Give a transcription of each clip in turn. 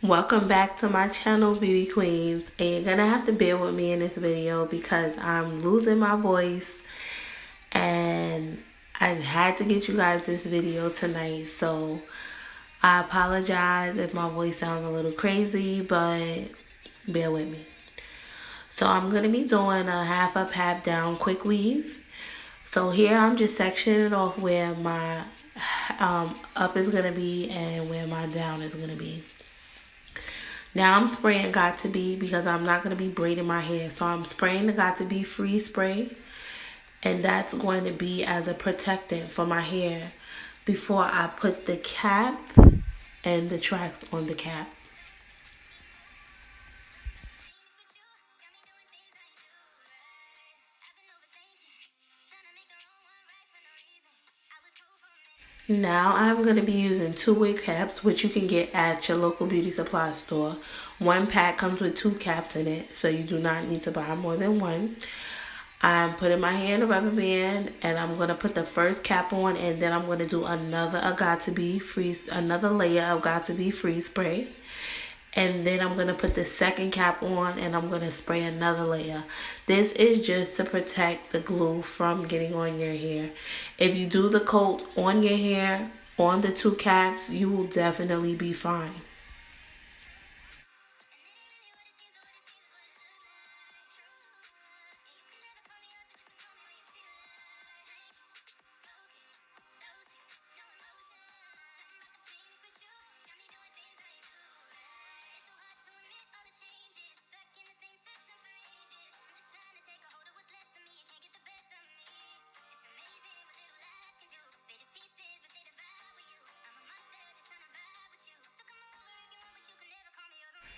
Welcome back to my channel, Beauty Queens, and you're gonna have to bear with me in this video because I'm losing my voice and I had to get you guys this video tonight, so I apologize if my voice sounds a little crazy, but bear with me. So I'm gonna be doing a half up, half down quick weave. So here I'm just sectioning off where my up is gonna be and where my down is gonna be. Now I'm spraying Got To Be because I'm not going to be braiding my hair. So I'm spraying the Got To Be Free Spray. And that's going to be as a protectant for my hair before I put the cap and the tracks on the cap. Now I'm going to be using 2 wig caps, which you can get at your local beauty supply store. One pack comes with 2 caps in it, so you do not need to buy more than one. I'm putting my hair in a rubber band, and I'm going to put the first cap on, and then I'm going to do another layer of Got To Be Free spray. And then I'm going to put the second cap on and I'm going to spray another layer. This is just to protect the glue from getting on your hair. If you do the coat on your hair, on the 2 caps, you will definitely be fine.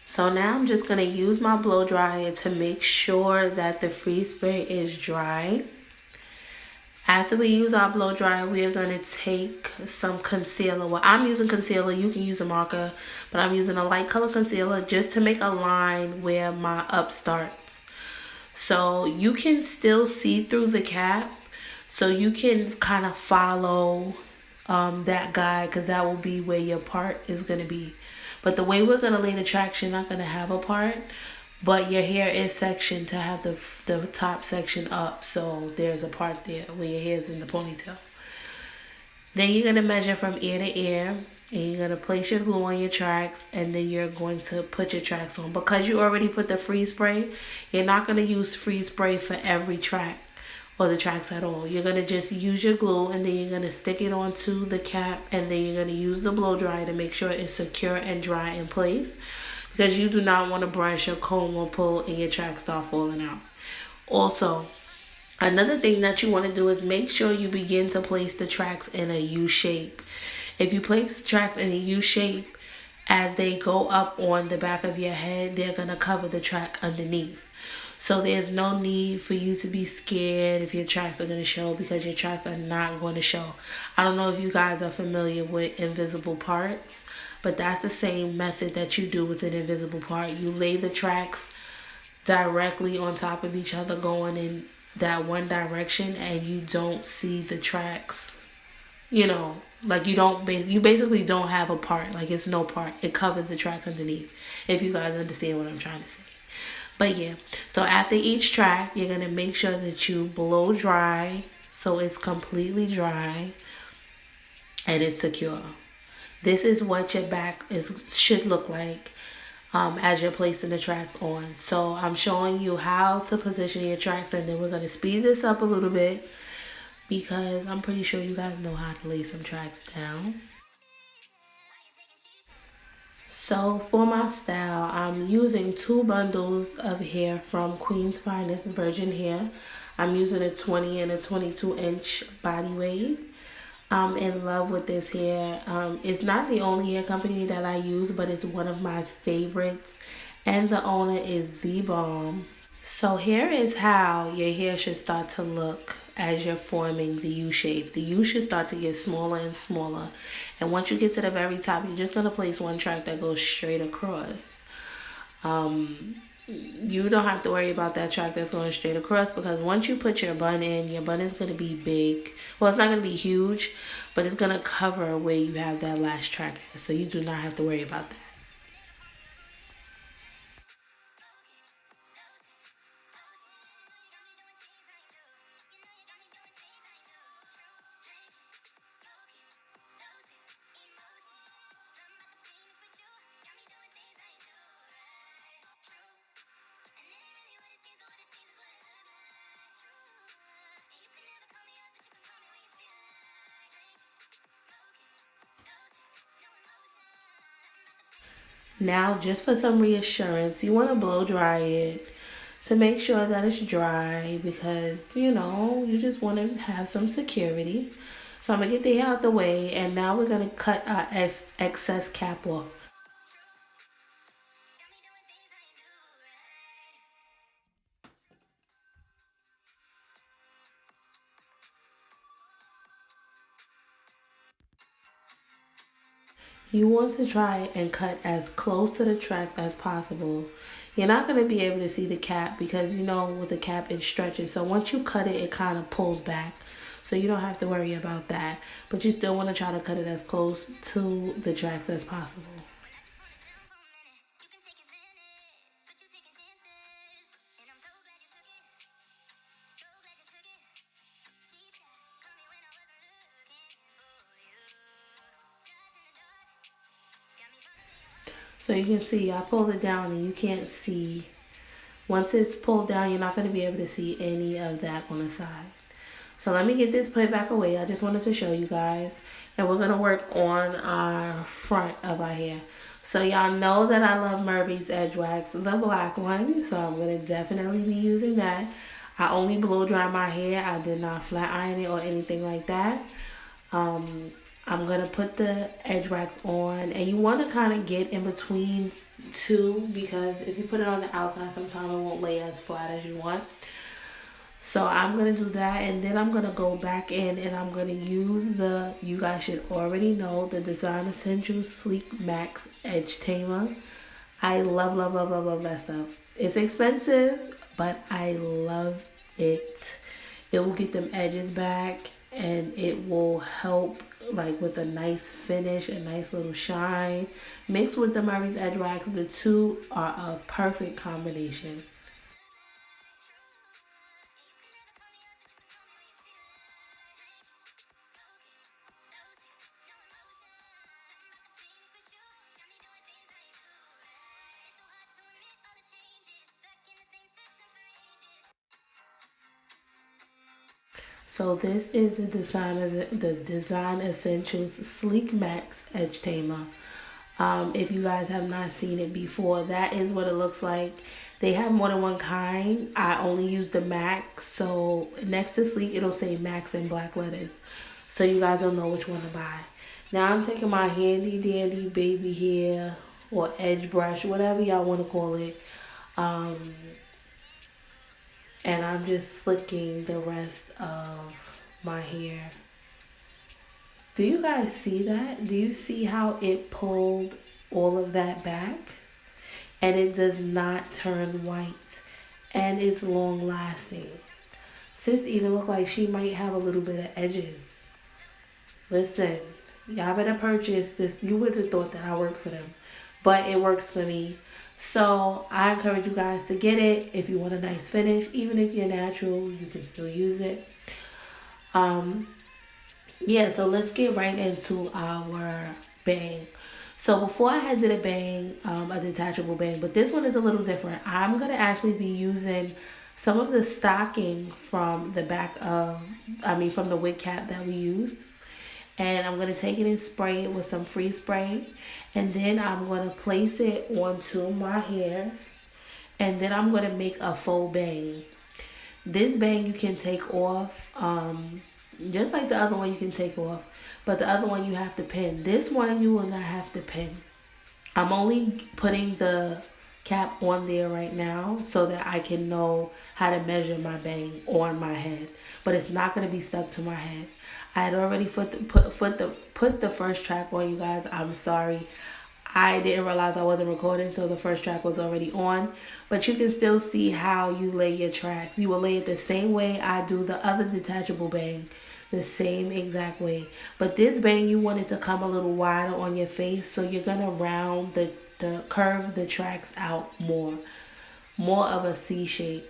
So now I'm just going to use my blow dryer to make sure that the free spray is dry. After we use our blow dryer, we are going to take some concealer. Well, I'm using concealer. You can use a marker, but I'm using a light color concealer just to make a line where my up starts. So you can still see through the cap. So you can kind of follow that guide because that will be where your part is going to be. But the way we're going to lay the tracks, you're not going to have a part. But your hair is sectioned to have the top section up. So there's a part there where your hair is in the ponytail. Then you're going to measure from ear to ear. And you're going to place your glue on your tracks. And then you're going to put your tracks on. Because you already put the free spray, you're not going to use free spray for every track or the tracks at all. You're going to just use your glue and then you're going to stick it onto the cap and then you're going to use the blow dryer to make sure it's secure and dry in place, because you do not want to brush or comb or pull and your tracks start falling out. Also, another thing that you want to do is make sure you begin to place the tracks in a U shape. If you place the tracks in a U shape, as they go up on the back of your head, they're going to cover the track underneath. So there's no need for you to be scared if your tracks are going to show, because your tracks are not going to show. I don't know if you guys are familiar with invisible parts, but that's the same method that you do with an invisible part. You lay the tracks directly on top of each other going in that one direction and you don't see the tracks. You know, like you basically don't have a part. Like it's no part. It covers the track underneath, if you guys understand what I'm trying to say. But yeah, so after each track, you're going to make sure that you blow dry so it's completely dry and it's secure. This is what your back should look like as you're placing the tracks on. So I'm showing you how to position your tracks, and then we're going to speed this up a little bit because I'm pretty sure you guys know how to lay some tracks down. So for my style, I'm using 2 bundles of hair from Queen's Finest Virgin Hair. I'm using a 20 and a 22-inch body wave. I'm in love with this hair. It's not the only hair company that I use, but it's one of my favorites. And the owner is The Bomb. So here is how your hair should start to look as you're forming the U shape. The U should start to get smaller and smaller. And once you get to the very top, you're just going to place one track that goes straight across. You don't have to worry about that track that's going straight across, because once you put your bun in, your bun is going to be big. Well, it's not going to be huge, but it's going to cover where you have that last track. So you do not have to worry about that. Now, just for some reassurance, you want to blow dry it to make sure that it's dry because, you know, you just want to have some security. So I'm going to get the hair out the way, and now we're going to cut our excess cap off. You want to try and cut as close to the track as possible. You're not going to be able to see the cap because, you know, with the cap it stretches. So once you cut it, it kind of pulls back. So you don't have to worry about that. But you still want to try to cut it as close to the tracks as possible. So you can see I pulled it down and you can't see. Once it's pulled down, you're not going to be able to see any of that on the side. So let me get this put back away. I just wanted to show you guys. And we're going to work on our front of our hair. So y'all know that I love Mervy's Edge Wax, the black one. So I'm going to definitely be using that. I only blow dry my hair. I did not flat iron it or anything like that. I'm going to put the edge wax on, and you want to kind of get in between two because if you put it on the outside, sometimes it won't lay as flat as you want. So I'm going to do that, and then I'm going to go back in and I'm going to use the, you guys should already know, the Design Essentials Sleek Max Edge Tamer. I love, love, love, love, love that stuff. It's expensive, but I love it. It will get them edges back, and it will help like with a nice finish, a nice little shine. Mixed with the Mervy's Edge Wax, the two are a perfect combination. So this is the Design Essentials Sleek Max Edge Tamer. If you guys have not seen it before, that is what it looks like. They have more than one kind. I only use the Max, so next to Sleek it'll say Max in black letters, so you guys don't know which one to buy. Now I'm taking my handy dandy baby hair or edge brush, whatever y'all want to call it, and I'm just slicking the rest of my hair. Do you guys see that? Do you see how it pulled all of that back? And it does not turn white. And it's long lasting. Sis even look like she might have a little bit of edges. Listen, y'all better purchase this. You would have thought that I worked for them, but it works for me. So I encourage you guys to get it if you want a nice finish. Even if you're natural, you can still use it. Yeah, so let's get right into our bang. So before I had did a bang, a detachable bang, but this one is a little different. I'm going to actually be using some of the stocking from the back of, from the wig cap that we used. And I'm going to take it and spray it with some free spray. And then I'm going to place it onto my hair. And then I'm going to make a faux bang. This bang you can take off. Just like the other one you can take off. But the other one you have to pin. This one you will not have to pin. I'm only putting the cap on there right now so that I can know how to measure my bang on my head. But it's not going to be stuck to my head. I had already put the first track on, you guys. I'm sorry. I didn't realize I wasn't recording, so the first track was already on. But you can still see how you lay your tracks. You will lay it the same way I do the other detachable bang. The same exact way. But this bang, you want it to come a little wider on your face, so you're going to round curve the tracks out more of a C shape.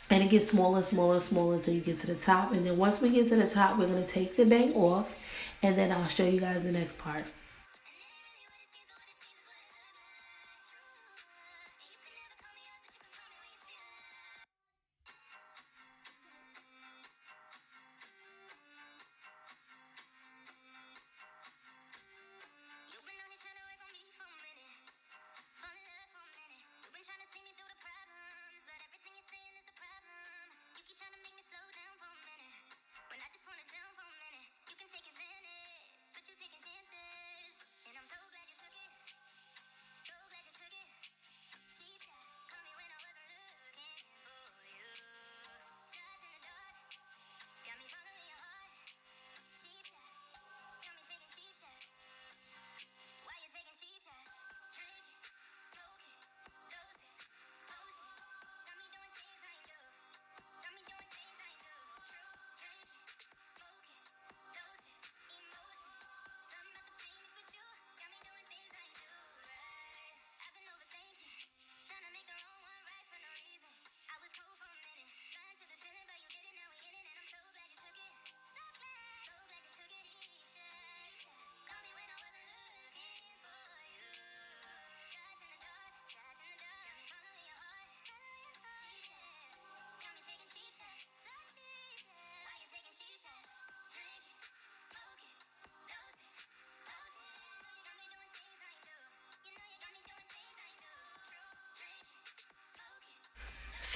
And it gets smaller, smaller, smaller until you get to the top. And then once we get to the top, we're going to take the bang off. And then I'll show you guys the next part.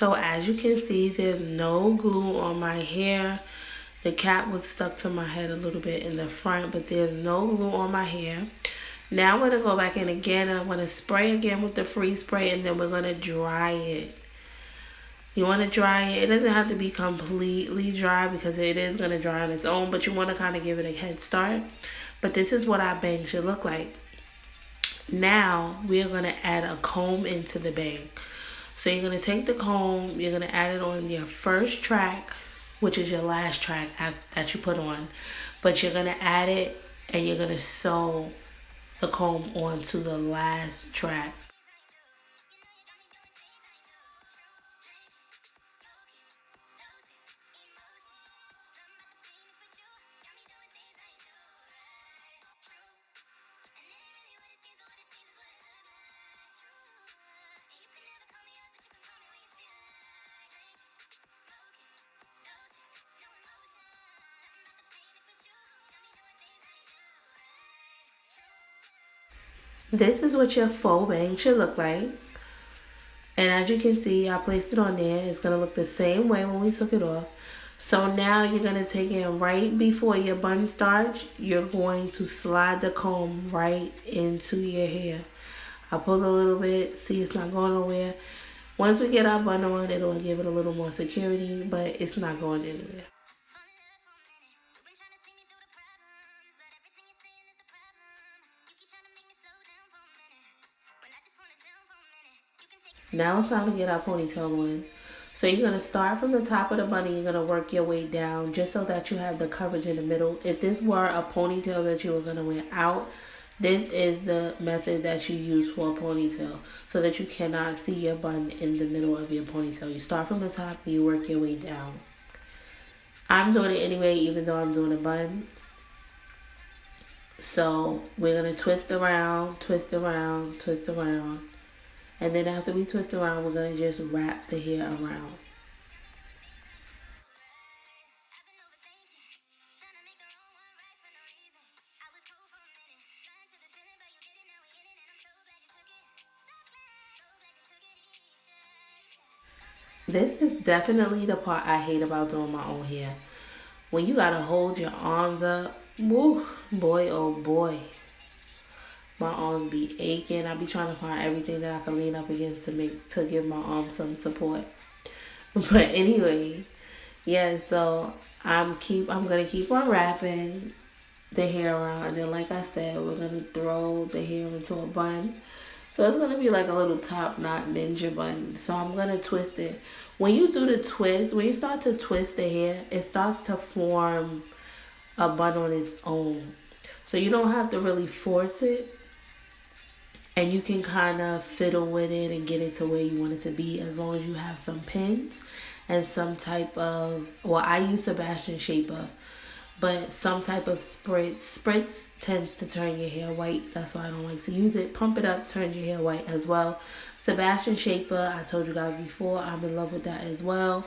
So as you can see, there's no glue on my hair. The cap was stuck to my head a little bit in the front, but there's no glue on my hair. Now I'm going to go back in again, and I'm going to spray again with the freeze spray, and then we're going to dry it. You want to dry it. It doesn't have to be completely dry because it is going to dry on its own, but you want to kind of give it a head start. But this is what our bang should look like. Now we're going to add a comb into the bang. So you're going to take the comb, you're going to add it on your first track, which is your last track that you put on. But you're going to add it and you're going to sew the comb onto the last track. This is what your faux bang should look like. And as you can see, I placed it on there. It's going to look the same way when we took it off. So now you're going to take it right before your bun starts. You're going to slide the comb right into your hair. I pulled a little bit. See, it's not going nowhere. Once we get our bun on, it'll give it a little more security, but it's not going anywhere. Now it's time to get our ponytail on. So you're going to start from the top of the bun and you're going to work your way down just so that you have the coverage in the middle. If this were a ponytail that you were going to wear out, this is the method that you use for a ponytail so that you cannot see your bun in the middle of your ponytail. You start from the top and you work your way down. I'm doing it anyway, even though I'm doing a bun. So we're going to twist around, twist around, twist around. And then after we twist around, we're going to just wrap the hair around. This is definitely the part I hate about doing my own hair. When you got to hold your arms up, woo, boy, oh boy. My arms be aching. I be trying to find everything that I can lean up against to give my arms some support. But anyway, yeah, so I'm gonna keep on wrapping the hair around, and then like I said, we're gonna throw the hair into a bun. So it's gonna be like a little top knot ninja bun. So I'm gonna twist it. When you do the twist, when you start to twist the hair, it starts to form a bun on its own. So you don't have to really force it. And you can kind of fiddle with it and get it to where you want it to be as long as you have some pins and some type of, well, I use Sebastian shaper, but some type of spritz. Spritz tends to turn your hair white. That's why I don't like to use it. Pump it up, turns your hair white as well. Sebastian shaper, I told you guys before, I'm in love with that as well.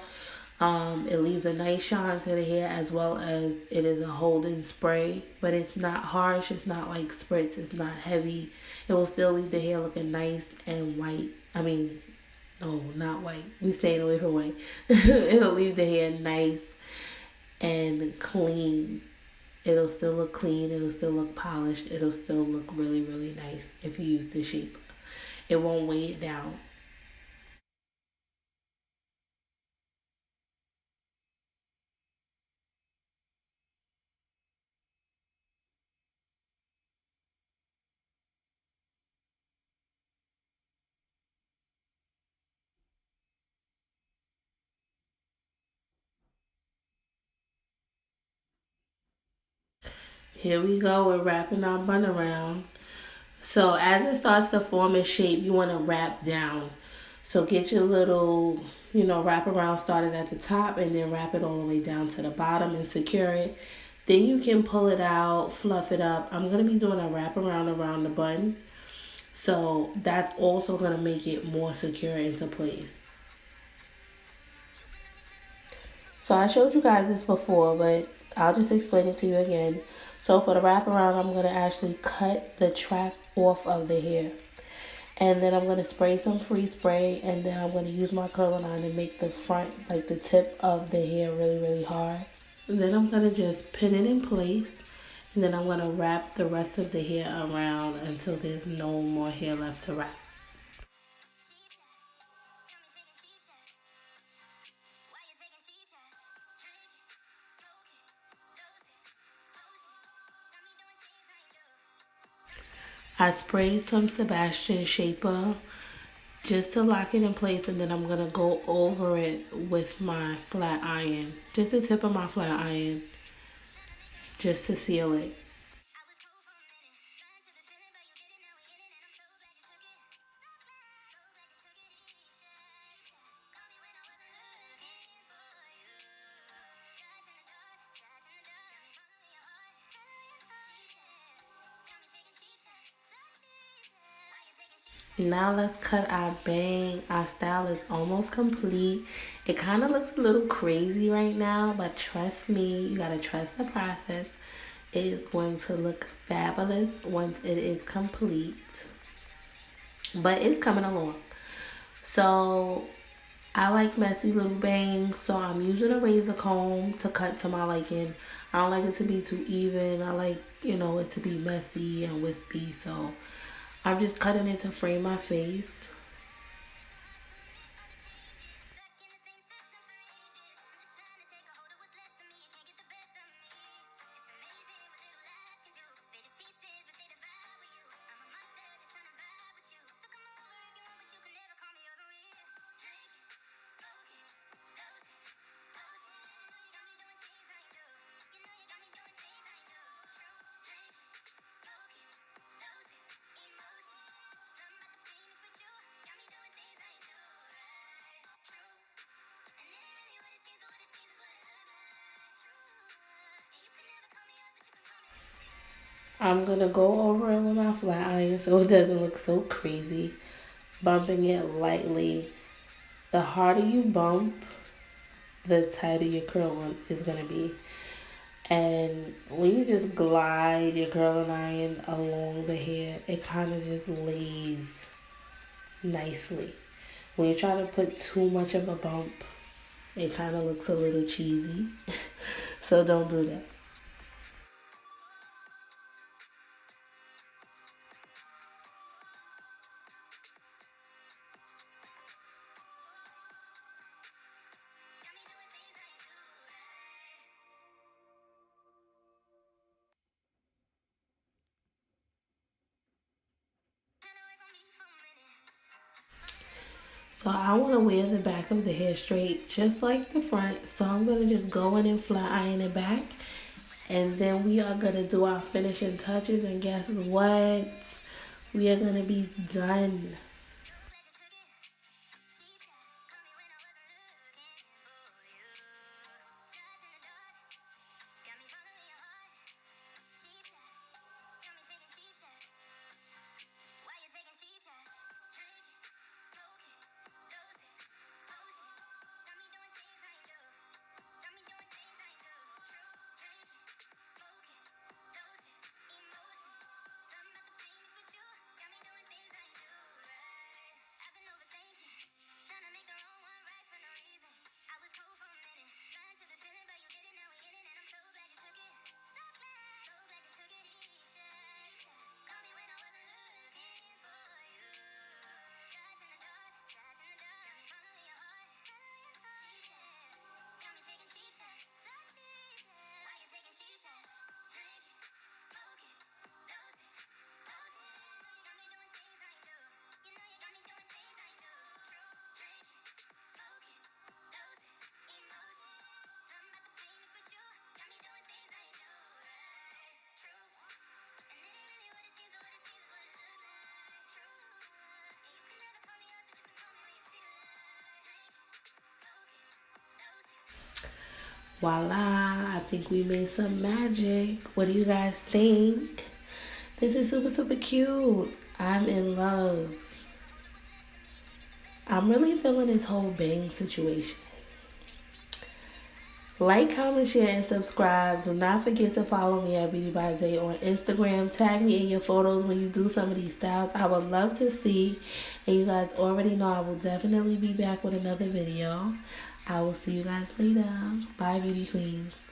It leaves a nice shine to the hair as well as it is a holding spray, but it's not harsh. It's not like spritz. It's not heavy. It will still leave the hair looking nice and white. I mean, no, not white. We staying away from white. It'll leave the hair nice and clean. It'll still look clean. It'll still look polished. It'll still look really, really nice if you use the shaper. It won't weigh it down. Here we go, we're wrapping our bun around. So as it starts to form a shape, you want to wrap down. So get your little, wrap around started at the top and then wrap it all the way down to the bottom and secure it. Then you can pull it out, fluff it up. I'm going to be doing a wrap around the bun. So that's also going to make it more secure into place. So I showed you guys this before, but I'll just explain it to you again. So for the wraparound, I'm going to actually cut the track off of the hair. And then I'm going to spray some free spray, and then I'm going to use my curling iron to make the front, like the tip of the hair really, really hard. And then I'm going to just pin it in place, and then I'm going to wrap the rest of the hair around until there's no more hair left to wrap. I sprayed some Sebastian shaper just to lock it in place, and then I'm gonna go over it with my flat iron, just the tip of my flat iron, just to seal it. Now let's cut our bang. Our style is almost complete. It kind of looks a little crazy right now, but trust me, you gotta trust the process. It is going to look fabulous once it is complete. But it's coming along. So I like messy little bangs, so I'm using a razor comb to cut to my liking. I don't like it to be too even. I like, it to be messy and wispy, so I'm just cutting it to frame my face. I'm gonna go over it with my flat iron so it doesn't look so crazy. Bumping it lightly. The harder you bump, the tighter your curl is gonna be. And when you just glide your curling iron along the hair, it kind of just lays nicely. When you try to put too much of a bump, it kind of looks a little cheesy. So don't do that. So I want to wear the back of the hair straight just like the front. So I'm going to just go in and flat iron it back. And then we are going to do our finishing touches. And guess what? We are going to be done. Voila, I think we made some magic. What do you guys think? This is super, super cute. I'm in love. I'm really feeling this whole bang situation. Like, comment, share, and subscribe. Do not forget to follow me at BeautiiByDay on Instagram. Tag me in your photos when you do some of these styles. I would love to see. And you guys already know I will definitely be back with another video. I will see you guys later. Bye, beauty queens.